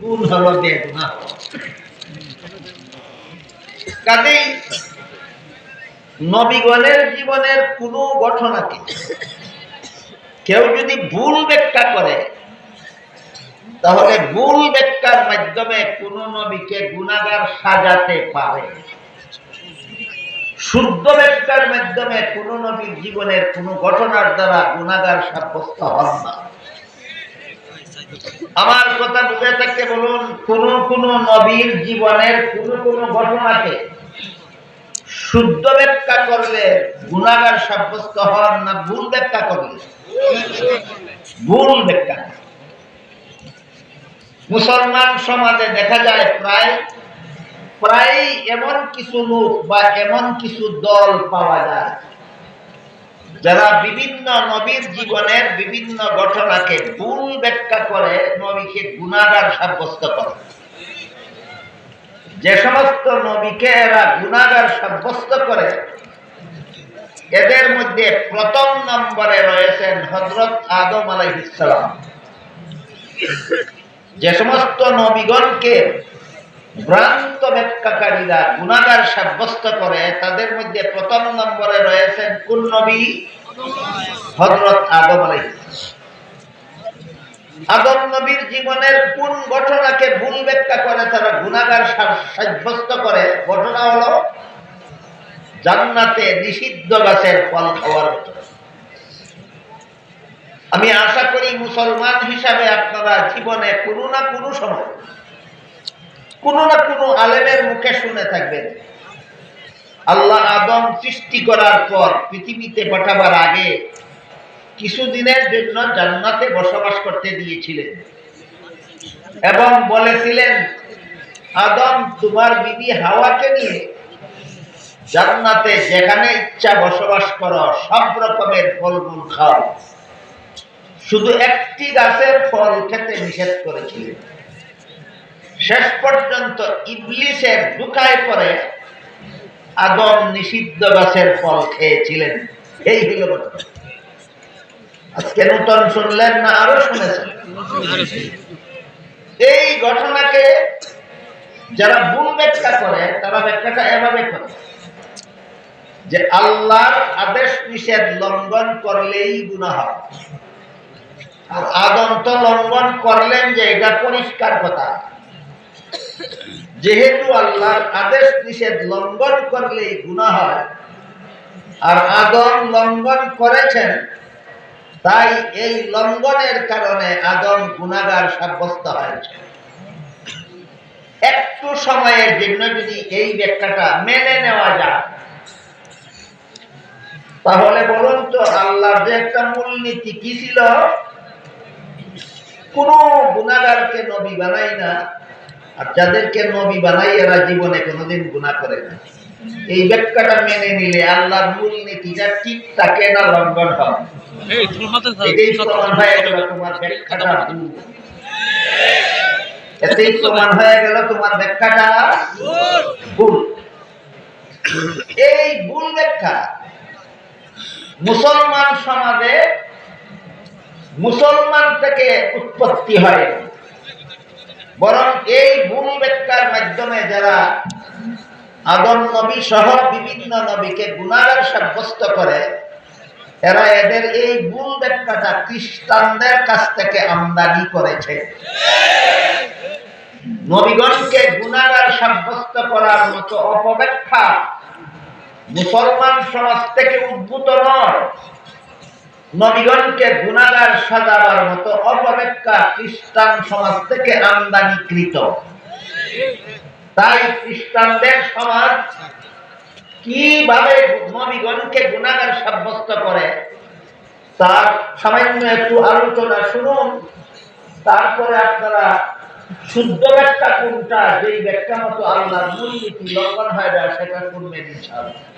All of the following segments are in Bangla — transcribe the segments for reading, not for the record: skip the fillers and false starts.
গুণ হলো বেগুনা। কাজেই নবীগণের জীবনের কোন ঘটনাকে কেউ যদি ভুল ব্যাখ্যা করে, তাহলে ভুল ব্যাখ্যার মাধ্যমে কোন নবীকে গুনাহগার সাজাতে পারে। শুদ্ধ ব্যাখ্যার মাধ্যমে কোন নবীর জীবনের কোন ঘটনার দ্বারা গুনাহগার সাব্যস্ত হন না। আমার কথা বুঝে থাকতে বলুন, কোন কোন নবীর জীবনের কোন কোন ঘটনাকে শুদ্ধ ব্যাখ্যা করলে গুনাহগার সাব্যস্ত হন না ভুল ব্যাখ্যা করলে? ভুল ব্যাখ্যা। মুসলমান সমাজে দেখা যায় প্রায় এমন কিছু লোক বা এমন কিছু দল পাওয়া যায় যারা বিভিন্ন নবীর জীবনের বিভিন্ন ঘটনাকে ভুল ব্যাখ্যা করে নবীকে গুনাহগার সাব্যস্ত করে। যে সমস্ত নবীকে এরা গুনাহগার সাব্যস্ত করে, এদের মধ্যে প্রথম নম্বরে রয়েছেন হযরত আদম আলাইহিস সালাম। যে সমস্ত নবীগণকে ভ্রান্ত ব্যাখ্যাকারীরা গুনাহগার সাব্যস্ত করে, তাদের মধ্যে প্রথম নম্বরে রয়েছেন কোন নবী? হযরত আদম আলাইহিস সালাম। আদম নবীর জীবনের কোন ঘটনাকে ভুল ব্যাখ্যা করে তারা গুনাহগার সাব্যস্ত করে? ঘটনা হলো জান্নাতে নিষিদ্ধ গাছের ফল খাওয়ার ঘটনা। আমি আশা করি মুসলমান হিসাবে আপনারা জীবনে কোনো না কোনো সময় কোনো না কোনো আলেমের মুখে শুনে থাকবেন, আল্লাহ আদম সৃষ্টি করার পর পৃথিবীতে পাঠাবার আগে কিছুদিনের জন্য জান্নাতে বসবাস করতে দিয়েছিলেন এবং বলেছিলেন, আদম তোমার বিবি হাওয়াকে নিয়ে জান্নাতে যেখানে ইচ্ছা বসবাস করো, সব রকমের ফলমূল খাও, শুধু একটি গাছের ফল খেতে নিষেধ করেছিলেন। শেষ পর্যন্ত ইবলিসের ধোঁকায় পড়ে আদম নিষিদ্ধ গাছের ফল খেয়েছিলেন। এই হলো ঘটনা। আজকে নতুন শুনলেন না আরো শুনেছেন? এই ঘটনাকে যারা ভুল ব্যাখ্যা করে, তারা ব্যাখ্যাটা এভাবে করে যে আল্লাহর আদেশ নিষেধ লঙ্ঘন করলেই গুনাহ হয়। আর আদম তো লঙ্ঘন করলেন যে এটা পরিষ্কার কথা। যেহেতু আল্লাহর আদেশ নিষেধ লঙ্ঘন করলেই গুনাহ হয় আর আদম লঙ্ঘন করেছেন, তাই এই লঙ্ঘনের কারণে আদম গুনাহগার সাব্যস্ত হয়েছে। একটু সময়ের জন্য যদি এই ব্যাখ্যাটা মেনে নেওয়া যায়, তাহলে বলুন তো আল্লাহর যে একটা মূলনীতি কি ছিল? কোন গুনাহগারকে নবী বানাই না, আর যাদেরকে নবী বানাই এরা জীবনে কোনোদিন গুনাহ করে না। এই ব্যাখ্যাটা মেনে নিলে আল্লাহর মূলনীতিটা ঠিক থাকে না লঙ্ঘন হয়? এটাই প্রমাণ হয়ে গেল তোমার ব্যাখ্যাটা ভুল। এতেই প্রমাণ হয়ে গেল তোমার ব্যাখ্যাটা ভুল। এই ভুল ব্যাখ্যা মুসলমান সমাজে মুসলমান থেকে উৎপত্তি হয়, বরং এই ভুল ব্যাখ্যার মাধ্যমে যারা আদম নবী সহ বিভিন্ন নবীকে গুনাহগার সাব্যস্ত করে, এরা এদের এই ভুল ব্যাখ্যাটা খ্রিস্টানদের কাছ থেকে আমদানি করেছে। নবীগণকে গুনাহগার সাব্যস্ত করার মতো অপব্যাখ্যা মুসলমান সমাজ থেকে উদ্ভূত নয়। নবীগণকে গুনাহগার সাজাবার মতো অপব্যাখ্যা খ্রিস্টান সমাজ থেকে আমদানিকৃত। তাই খ্রিস্টানদের সমাজ কিভাবে নবীগণকে গুনাহগার সাব্যস্ত করে তার সামান্য একটু আলোচনা শুনুন, তারপরে আপনারা শুদ্ধ ব্যাখ্যা কোনটা, যেই ব্যাখ্যা মতো আল্লাহর মূলনীতি লঙ্ঘন হয়ে যায়, সেটা শুনবেন ইনশাআল্লাহ।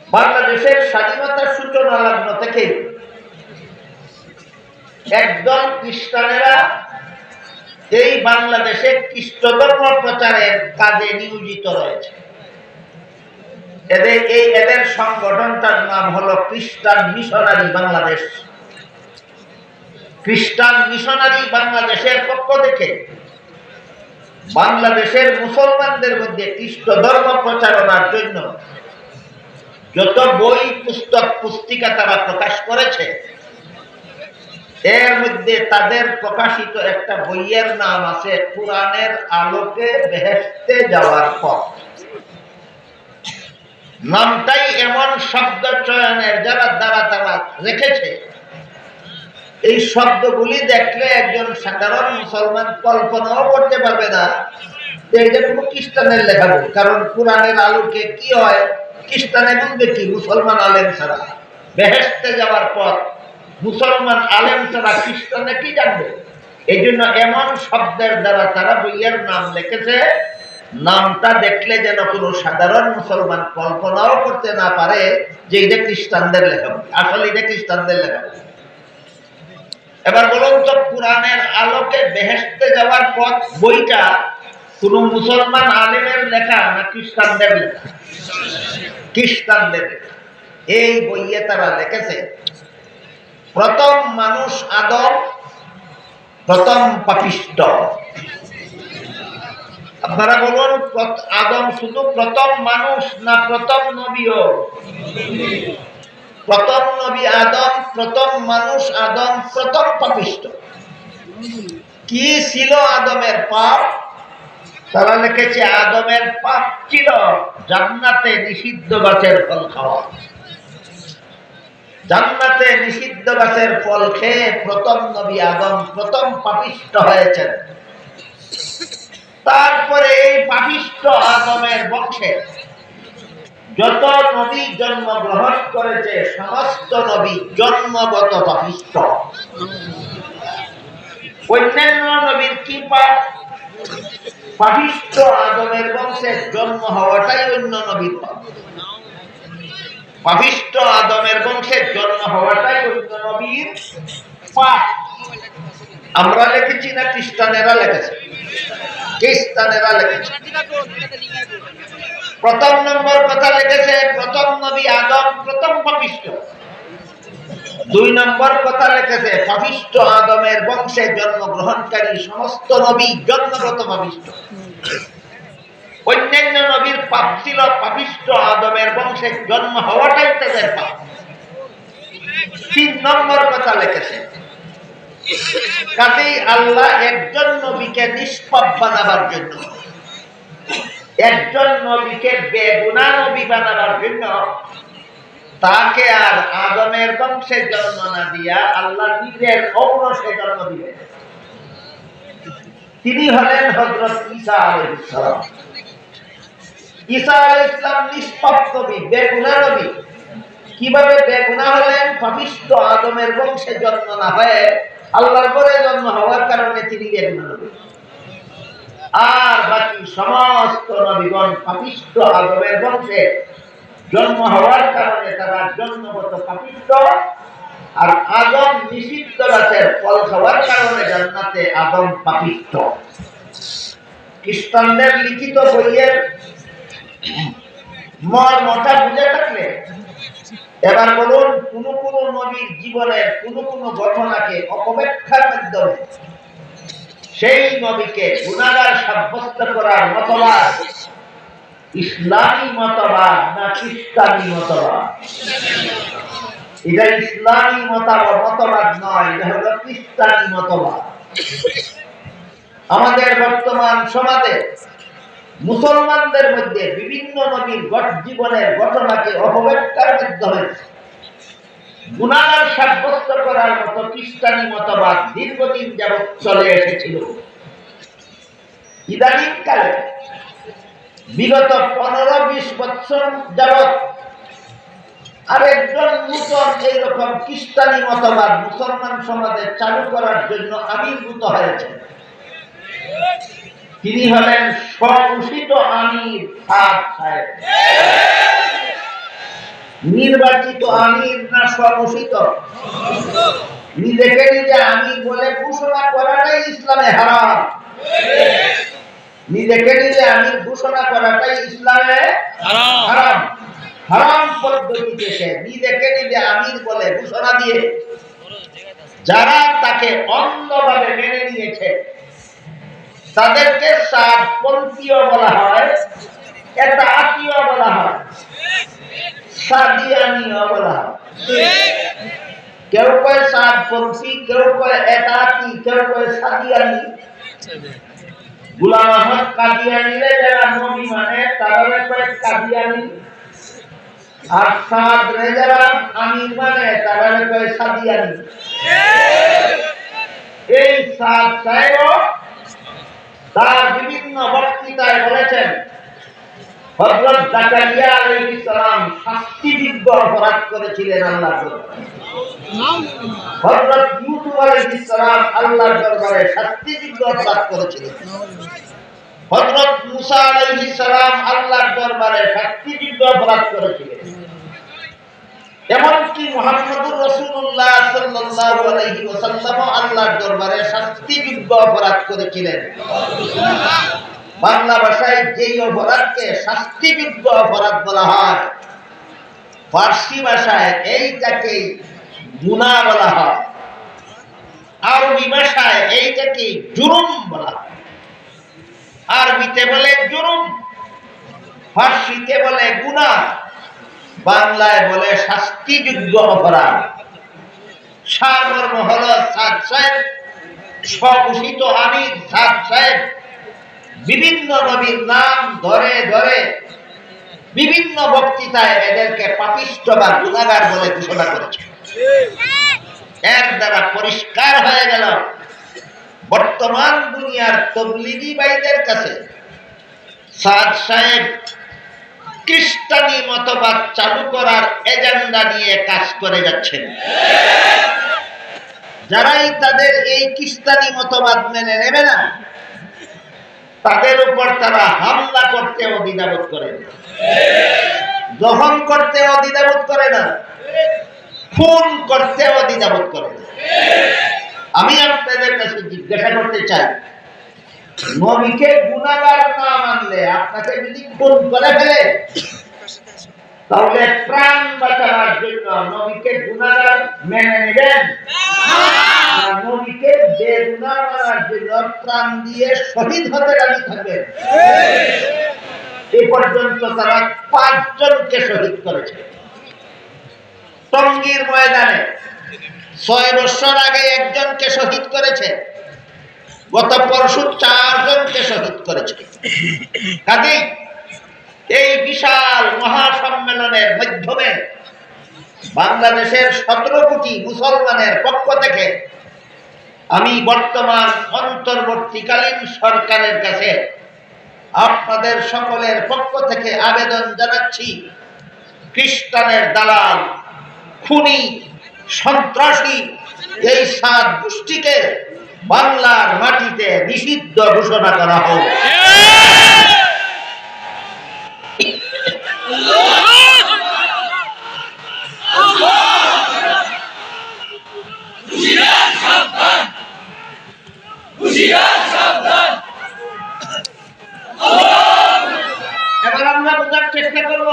বাংলাদেশের স্বাধীনতার সূচনা লগ্ন থেকে একদল খ্রিস্টানেরা এই বাংলাদেশে খ্রিস্ট ধর্ম প্রচারের কাজে নিয়োজিত রয়েছে। এদের সংগঠনটার নাম হলো খ্রিস্টান মিশনারি বাংলাদেশ। খ্রিস্টান মিশনারি বাংলাদেশের পক্ষ থেকে বাংলাদেশের মুসলমানদের মধ্যে খ্রিস্ট ধর্ম প্রচারণার জন্য যত বই পুস্তক পুস্তিকা তারা প্রকাশ করেছে, এর মধ্যে তাদের প্রকাশিত একটা বইয়ের নাম আছে কোরআনের আলোকে বেহেশতে যাওয়ার পথ। নামটাই এমন শব্দ চয়নের দ্বারা তারা রেখেছে, এই শব্দগুলি দেখলে একজন সাধারণ মুসলমান কল্পনাও করতে পারবে না যে এটা কোনো খ্রিস্টানের লেখা বই। কারণ কোরআনের আলোকে কি হয়, খ্রিস্টানে বুঝবে কি, মুসলমান আলেম ছাড়া। বেহেশতে যাওয়ার পথ, মুসলমান আলেম ছাড়া খ্রিস্টানে কি জানবে? এই জন্য এমন শব্দের দ্বারা তারা বইয়ের নাম লিখেছে, নামটা দেখলে যেন কোনো সাধারণ মুসলমান কল্পনাও করতে না পারে যে এটা খ্রিস্টানদের লেখা বই। আসলে এটা খ্রিস্টানদের লেখা বই। এবার বলুন তো, কোরআনের আলোকে বেহেশতে যাওয়ার পথ বইটা কোন মুসলমান আলেমের লেখা না খ্রিস্টানদের লেখা? খ্রিস্টানদের লেখা। এই বইয়ে তারা লিখেছে প্রথম মানুষ আদম, প্রথম পাপিষ্ঠ। আপনারা বলুন, আদম শুধু প্রথম মানুষ না প্রথম নবীও? প্রথম নবী আদম, প্রথম মানুষ আদম, প্রথম পাপিষ্ঠ। কি ছিল আদমের পাপ? তারা লিখেছে আদমের পাপ ছিল জান্নাতে নিষিদ্ধ গাছের ফল খাওয়া। জান্নাতে নিষিদ্ধ গাছের ফল খেয়ে প্রথম নবী আদম প্রথম পাপিষ্ঠ হয়েছেন। তারপরে এই পাপিষ্ঠ আদমের বংশে যত নবী জন্মগ্রহণ করেছে সমস্ত নবী জন্মগত পাপিষ্ঠ। অন্যান্য নবীর কি পাপ? পাপিষ্ঠ আদমের বংশে জন্ম হওয়াটাই অন্য নবীর পাপ। পাপিষ্ঠ আদমের বংশে জন্ম হওয়াটাই অন্য নবীর পাপ। আমরা লিখেছি না খ্রিস্টানেরা লিখেছে? খ্রিস্টানেরা লিখেছে। প্রথম নম্বর কথা লিখেছে প্রথম নবী আদম প্রথম পাপিষ্ঠ। 2 নম্বর কথা লিখেছে পাপিষ্ঠ আদমের বংশে জন্মগ্রহণকারী সমস্ত নবী জন্মগত পাপিষ্ঠ। অন্যান্য নবীর পাপ ছিল পাপিষ্ঠ আদমের বংশে জন্ম হওয়াটাই তাদের পাপ। 3 নম্বর কথা লিখেছে কাজেই আল্লাহ একজন নবীকে নিষ্পাপ বানাবার জন্য, একজন নবীকে বেগুনাহ নবী বানাবার জন্য তাকে আর আদমের বংশে জন্ম না দিয়া আল্লাহ নিজের ঔরসে জন্ম দিলেন। তিনি হলেন হযরত ঈসা আলাইহিস সালাম। ঈসা আলাইহিস সালাম নিষ্পাপ নবী, বেগুনাহ নবী। কিভাবে বেগুনাহ হলেন? পাপিষ্ঠ আদমের বংশে জন্ম না হয়ে আল্লাহর ঘরে জন্ম হওয়ার কারণে তিনি বেগুনাহ নবী। আর বাকি সমস্ত নবীগণ পাপিষ্ঠ আদমের বংশে জন্ম হওয়ার কারণে তারা জন্মগত পাপিষ্ঠ। আর আদম নিষিদ্ধ গাছের ফল খাওয়ার কারণে জান্নাতে আদম পাপিষ্ঠ। খ্রিস্টানদের লিখিত বইয়ের মর্মটা বুঝে থাকলে এবার বলুন, কোন কোন নবীর জীবনের কোন কোন ঘটনাকে অপব্যাখ্যার মাধ্যমে সেই নবীকে গুনাহগার সাব্যস্ত করার মতবাদ ইসলামী মতবাদ না খ্রিস্টানি মতবাদ? এটা ইসলামী মতবাদ নয়, এটা হলো খ্রিস্টানি মতবাদ। আমাদের বর্তমান সমাজে মুসলমানদের মধ্যে বিভিন্ন নবীর জীবনের ঘটনাকে অপব্যাখ্যার মাধ্যমে গুনাহগার সাব্যস্ত করার মতো খ্রিস্টানি মতবাদ দীর্ঘদিন যাবৎ চলে এসেছিল। ইদানিং কালে বিগত 15-20 বছর যাবৎ আরেকজন নূতন এইরকম খ্রিস্টানি মতবাদ মুসলমান সমাজে চালু করার জন্য আবির্ভূত হয়েছে। তিনি হলেন স্বঘোষিত আমির সাহেব। নির্বাচিত আমির না স্বঘোষিত? নিজেকে নিজে আমির বলে ঘোষণা করাটাই ইসলামে হারাম। নিজেকে নিজে আমির ঘোষণা করাটাই ইসলামে হারাম। হারাম পদ্ধতিতে সে নিজেকে নিজে আমির বলে ঘোষণা দিয়ে যারা তাকে অন্ধভাবে মেনে নিয়েছে তাদেরকে সাদপন্থীয় বলা হয়, এটা আত্মীয় বলা হয়, সাদিয়ানীয় বলা হয়। কেউ কয় সাদপন্থী, কেউ কয় একাকি, কেউ কয় সাদিয়ানী। গোলাম আহমদ কাদিয়ানীরে যারা নবী মানে তারা কয় কাদিয়ানী, আর সাদ রে যারা আমির মানে তারা কয় সাদিয়ানী। এই সাদ সাহেব তার বিভিন্ন বক্তৃতায় বলেছেন হযরত জাকারিয়া আলাইহিস সালাম শাস্তিযোগ্য অপরাধ করেছিলেন আল্লাহর দরবারে। হযরত ইউসুফ আলাইহিস সালাম আল্লাহর দরবারে শাস্তিযোগ্য অপরাধ করেছিলেন। হযরত মুসা আলাইহিস সালাম আল্লাহর দরবারে শাস্তিযোগ্য অপরাধ করেছিলেন। এমনকি মুহাম্মদুর রাসূলুল্লাহ সাল্লাল্লাহু আলাইহি ওয়াসাল্লাম আল্লাহর দরবারে শাস্তিযোগ্য অপরাধ করেছিলেন। বাংলা ভাষায় যেই অপরাধকে শাস্তিযোগ্য অপরাধ বলা হয়, ফার্সি ভাষায় এইটাকে গুনাহ বলা হয়, আরবি ভাষায় এইটাকে জুরুম বলা হয়। আরবিতে বলে জুরুম, ফার্সিতে বলে গুনাহ, বাংলায় বলে শাস্তিযোগ্য অপরাধ। সারমর্ম হল সাদ সাহেব, স্বঘোষিত আমির সাদ সাহেব বিভিন্ন নবীর নাম ধরে ধরে বিভিন্ন বক্তৃতায় এদেরকে পাপিষ্ঠ বা গুনাহগার বলে ঘোষণা করেছে। এর দ্বারা পরিষ্কার হয়ে গেল বর্তমান দুনিয়ার তবলিগী ভাইদের কাছে সাদ সাহেব খ্রিস্টানি মতবাদ চালু করার এজেন্ডা নিয়ে কাজ করে যাচ্ছেন। যারাই তাদের এই খ্রিস্টানি মতবাদ মেনে নেবে না, তাদের উপর তারা হামলা করতে দ্বিধাবোধ করে না, দহন করতে দ্বিধাবোধ করে না, খুন করতে দ্বিধাবোধ করে না। আমি আপনাদের কাছে জিজ্ঞাসা করতে চাই, নবীকে গুনাহগার না মানলে আপনাকে যদি খুন করে ফেলে, তাহলে প্রাণ বাঁচানোর জন্য নবীকে গুনাহগার মেনে নেবেন? নবীকে বেগুনাহ মানার জন্য প্রাণ দিয়ে শহীদ হতে রাজি থাকবেন? এই পর্যন্ত তারা 5 জনকে শহীদ করেছে। টঙ্গীর ময়দানে 6 বছর আগে একজনকে শহীদ করেছে, গত পরশু 4 জনকে শহীদ করেছে। কাজেই এই বিশাল মহাসম্মেলনের মাধ্যমে বাংলাদেশের 17 কোটি মুসলমানের পক্ষ থেকে আমি বর্তমান অন্তর্বর্তীকালীন সরকারের কাছে আপনাদের সকলের পক্ষ থেকে আবেদন জানাচ্ছি, খ্রিস্টানের দালাল, খুনি, সন্ত্রাসী এই 7 গোষ্ঠীকে বাংলার মাটিতে নিষিদ্ধ ঘোষণা করা হোক। এবার আমরা বোঝার চেষ্টা করব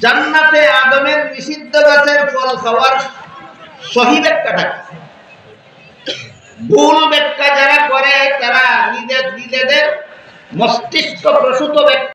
জান্নাতে আদমের নিষিদ্ধ গাছের ফল খাওয়ার সহি ব্যাখ্যাটা। ভুল ব্যাখ্যা যারা করে তারা নিজেদের মস্তিষ্ক প্রসূত ব্যাখ্যা